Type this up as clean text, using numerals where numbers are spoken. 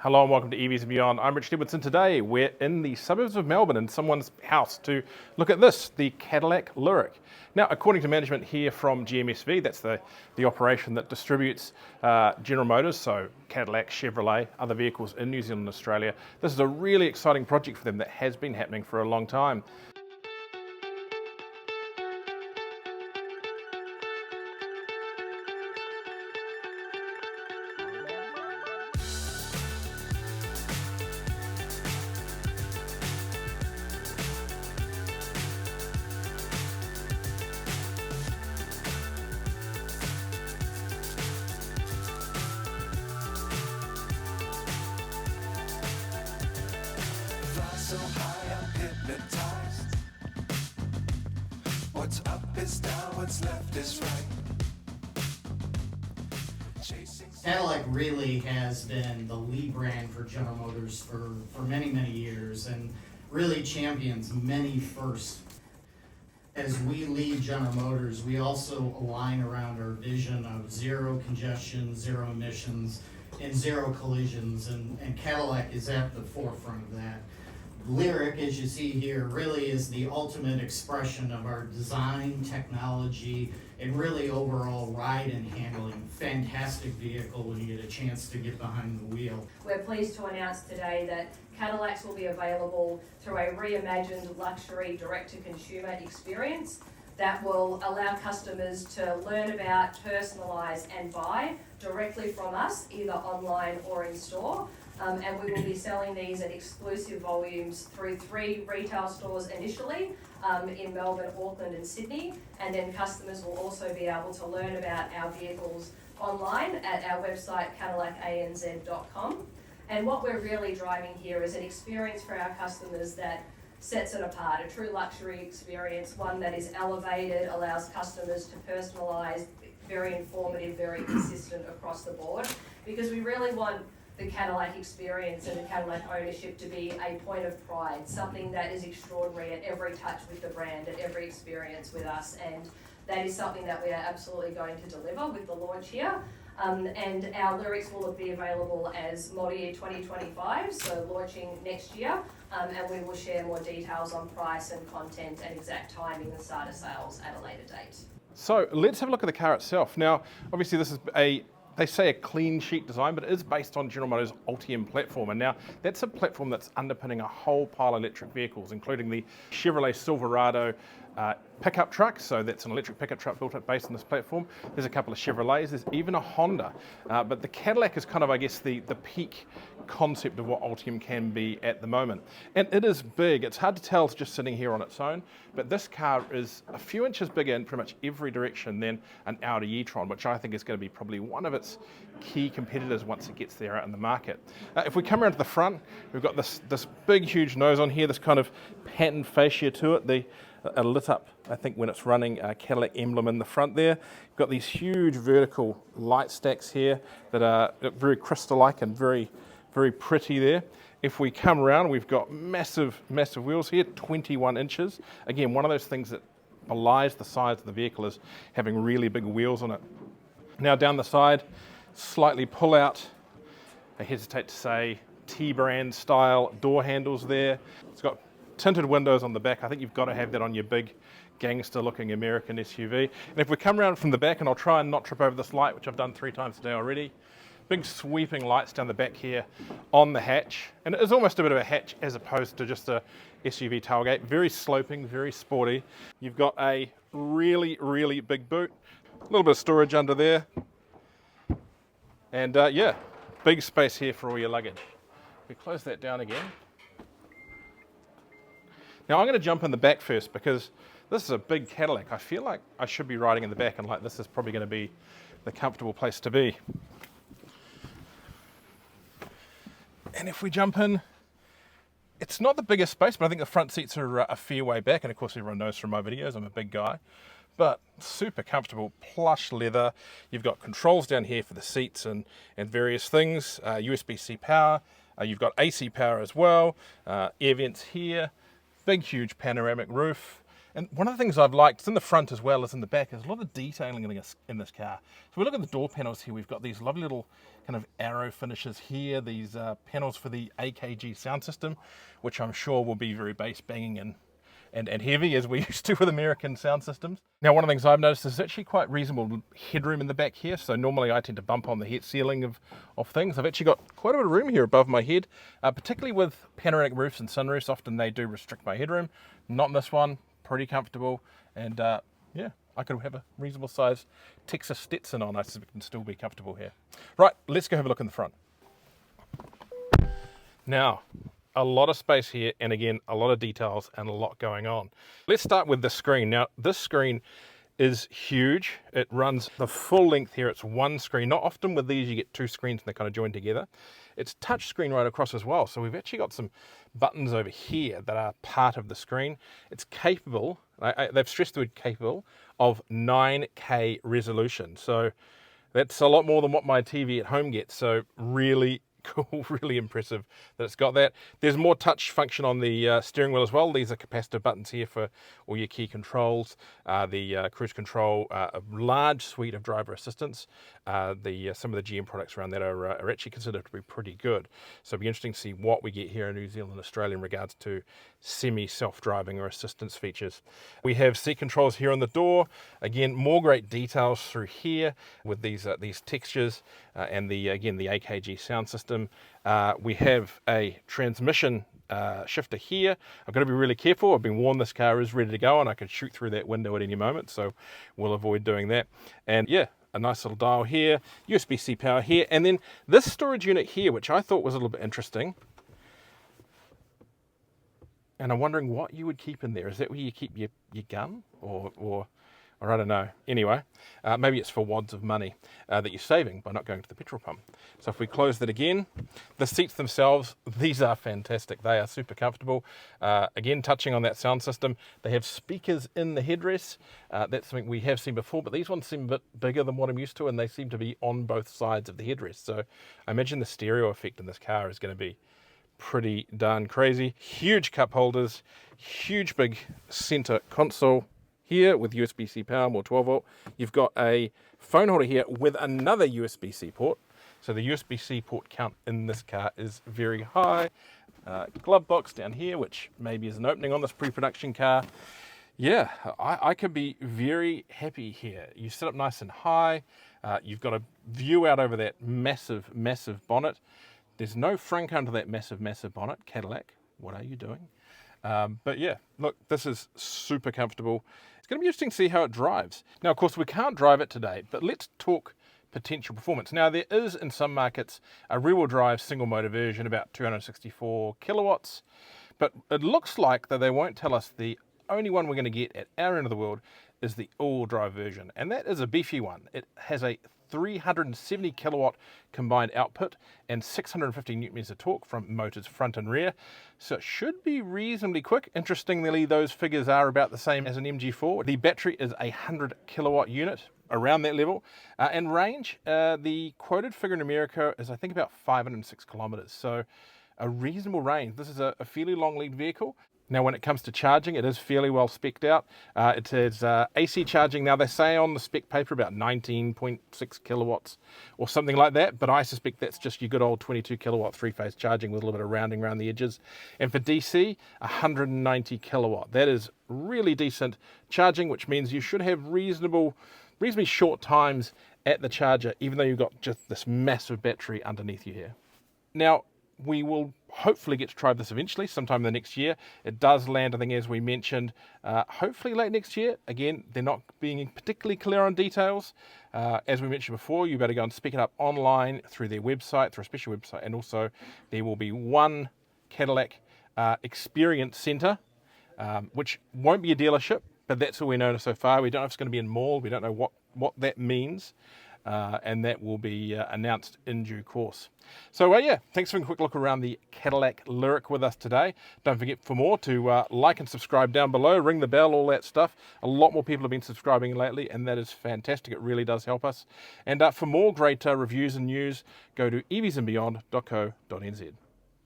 Hello and welcome to EVs and Beyond. I'm Richard Edwardson. Today we're in the suburbs of Melbourne in someone's house to look at this, the Cadillac Lyriq. Now, according to management here from GMSV, that's the operation that distributes General Motors, so Cadillac, Chevrolet, other vehicles in New Zealand and Australia. This is a really exciting project for them that has been happening for a long time. So high, I'm hypnotized. What's up is down, what's left is right. Cadillac really has been the lead brand for General Motors for many, many years and really champions many firsts. As we lead General Motors, we also align around our vision of zero congestion, zero emissions, and zero collisions, and Cadillac is at the forefront of that. Lyriq, as you see here, really is the ultimate expression of our design, technology, and really overall ride and handling. Fantastic vehicle when you get a chance to get behind the wheel. We're pleased to announce today that Cadillacs will be available through a reimagined luxury direct-to-consumer experience that will allow customers to learn about, personalise and buy directly from us, either online or in store. And we will be selling these at exclusive volumes through 3 retail stores initially in Melbourne, Auckland and Sydney, and then customers will also be able to learn about our vehicles online at our website cadillacanz.com. And what we're really driving here is an experience for our customers that sets it apart, a true luxury experience, one that is elevated, allows customers to personalise, very informative, very consistent across the board, because we really want the Cadillac experience and the Cadillac ownership to be a point of pride, something that is extraordinary at every touch with the brand, at every experience with us, and that is something that we are absolutely going to deliver with the launch here. And our Lyriqs will be available as model year 2025, so launching next year, and we will share more details on price and content and exact timing and start of sales at a later date. So let's have a look at the car itself. Now, obviously this is they say a clean sheet design, but it is based on General Motors' Ultium platform. And now that's a platform that's underpinning a whole pile of electric vehicles, including the Chevrolet Silverado pickup truck. So that's an electric pickup truck built up based on this platform. There's a couple of Chevrolets, there's even a Honda. But the Cadillac is kind of, I guess, the peak concept of what Ultium can be at the moment. And it is big. It's hard to tell just sitting here on its own, but this car is a few inches bigger in pretty much every direction than an Audi e-tron, which I think is going to be probably one of its key competitors once it gets there out in the market. If we come around to the front, we've got this big, huge nose on here, this kind of pattern fascia to it. A lit up, I think, when it's running Cadillac emblem in the front there. You've got these huge vertical light stacks here that are very crystal-like and very, very pretty there. If we come around, we've got massive, massive wheels here, 21 inches. Again, one of those things that belies the size of the vehicle is having really big wheels on it. Now down the side, slightly pull out, I hesitate to say, T-brand style door handles there. It's got tinted windows on the back. I think you've got to have that on your big gangster looking American SUV. And if we come around from the back, and I'll try and not trip over this light, which I've done 3 times today already, big sweeping lights down the back here on the hatch. And it is almost a bit of a hatch as opposed to just a SUV tailgate. Very sloping, very sporty. You've got a really, really big boot. A little bit of storage under there. And yeah, big space here for all your luggage. We close that down again. Now I'm going to jump in the back first because this is a big Cadillac. I feel like I should be riding in the back, and like this is probably going to be the comfortable place to be. And if we jump in, it's not the biggest space, but I think the front seats are a fair way back, and of course everyone knows from my videos I'm a big guy. But super comfortable, plush leather. You've got controls down here for the seats and various things. USB-C power. You've got AC power as well. Air vents here. Big, huge panoramic roof. And one of the things I've liked, it's in the front as well as in the back, is a lot of detailing in this car. So we look at the door panels here, we've got these lovely little kind of arrow finishes here, these panels for the AKG sound system, which I'm sure will be very bass banging and heavy, as we used to with American sound systems. Now, one of the things I've noticed is actually quite reasonable headroom in the back here. So normally I tend to bump on the head ceiling of things. I've actually got quite a bit of room here above my head, particularly with panoramic roofs and sunroofs. Often they do restrict my headroom. Not in this one, pretty comfortable. And yeah, I could have a reasonable size Texas Stetson on, I suspect, and still be comfortable here. Right, let's go have a look in the front. Now, a lot of space here, and again, a lot of details and a lot going on. Let's start with the screen. Now, this screen is huge. It runs the full length here. It's one screen. Not often with these you get two screens and they kind of join together. It's touch screen right across as well. So we've actually got some buttons over here that are part of the screen. It's capable, they've stressed the word capable, of 9K resolution. So that's a lot more than what my TV at home gets. So really cool, really impressive that it's got that. There's more touch function on the steering wheel as well. These are capacitive buttons here for all your key controls, the cruise control, a large suite of driver assistance. Some of the GM products around that are actually considered to be pretty good. So it'll be interesting to see what we get here in New Zealand and Australia in regards to semi-self-driving or assistance features. We have seat controls here on the door. Again, more great details through here with these textures and the AKG sound system. We have a transmission shifter here. I've got to be really careful. I've been warned this car is ready to go and I could shoot through that window at any moment, so we'll avoid doing that. And yeah, a nice little dial here, USB-C power here, and then this storage unit here, which I thought was a little bit interesting. And I'm wondering what you would keep in there. Is that where you keep your gun or I don't know. Anyway, maybe it's for wads of money that you're saving by not going to the petrol pump. So if we close that again, the seats themselves, these are fantastic. They are super comfortable. Again, touching on that sound system, they have speakers in the headrests. That's something we have seen before, but these ones seem a bit bigger than what I'm used to, and they seem to be on both sides of the headrest. So I imagine the stereo effect in this car is going to be pretty darn crazy. Huge cup holders, huge big center console here with USB-C power, more 12 volt. You've got a phone holder here with another USB-C port. So the USB-C port count in this car is very high. Glove box down here, which maybe is an opening on this pre-production car. Yeah, I could be very happy here. You sit up nice and high. You've got a view out over that massive, massive bonnet. There's no frunk under that massive, massive bonnet. Cadillac, what are you doing? But yeah, look, this is super comfortable. It's going to be interesting to see how it drives. Now, of course, we can't drive it today, but let's talk potential performance. Now, there is, in some markets, a rear-wheel drive single motor version, about 264 kilowatts. But it looks like that they won't tell us the only one we're going to get at our end of the world is the all-wheel drive version. And that is a beefy one. It has a 370 kilowatt combined output and 650 newton meters of torque from motors front and rear. So it should be reasonably quick. Interestingly, those figures are about the same as an MG4. The battery is a 100 kilowatt unit, around that level. And range, the quoted figure in America is I think about 506 kilometers. So a reasonable range. This is a fairly long lead vehicle. Now, when it comes to charging, it is fairly well spec'd out. It has AC charging. Now, they say on the spec paper about 19.6 kilowatts or something like that, but I suspect that's just your good old 22 kilowatt three-phase charging with a little bit of rounding around the edges. And for DC, 190 kilowatt. That is really decent charging, which means you should have reasonably short times at the charger, even though you've got just this massive battery underneath you here. Now, we will hopefully get to try this eventually, sometime in the next year. It does land, I think, as we mentioned, hopefully late next year. Again, they're not being particularly clear on details. As we mentioned before, you better go and spec it up online through their website, through a special website, and also there will be one Cadillac experience centre, which won't be a dealership, but that's all we know so far. We don't know if it's going to be in mall. We don't know what that means. And that will be announced in due course. So yeah, thanks for a quick look around the Cadillac Lyriq with us today. Don't forget for more to like and subscribe down below, ring the bell, all that stuff. A lot more people have been subscribing lately, and that is fantastic. It really does help us. And for more great reviews and news, go to evsandbeyond.co.nz.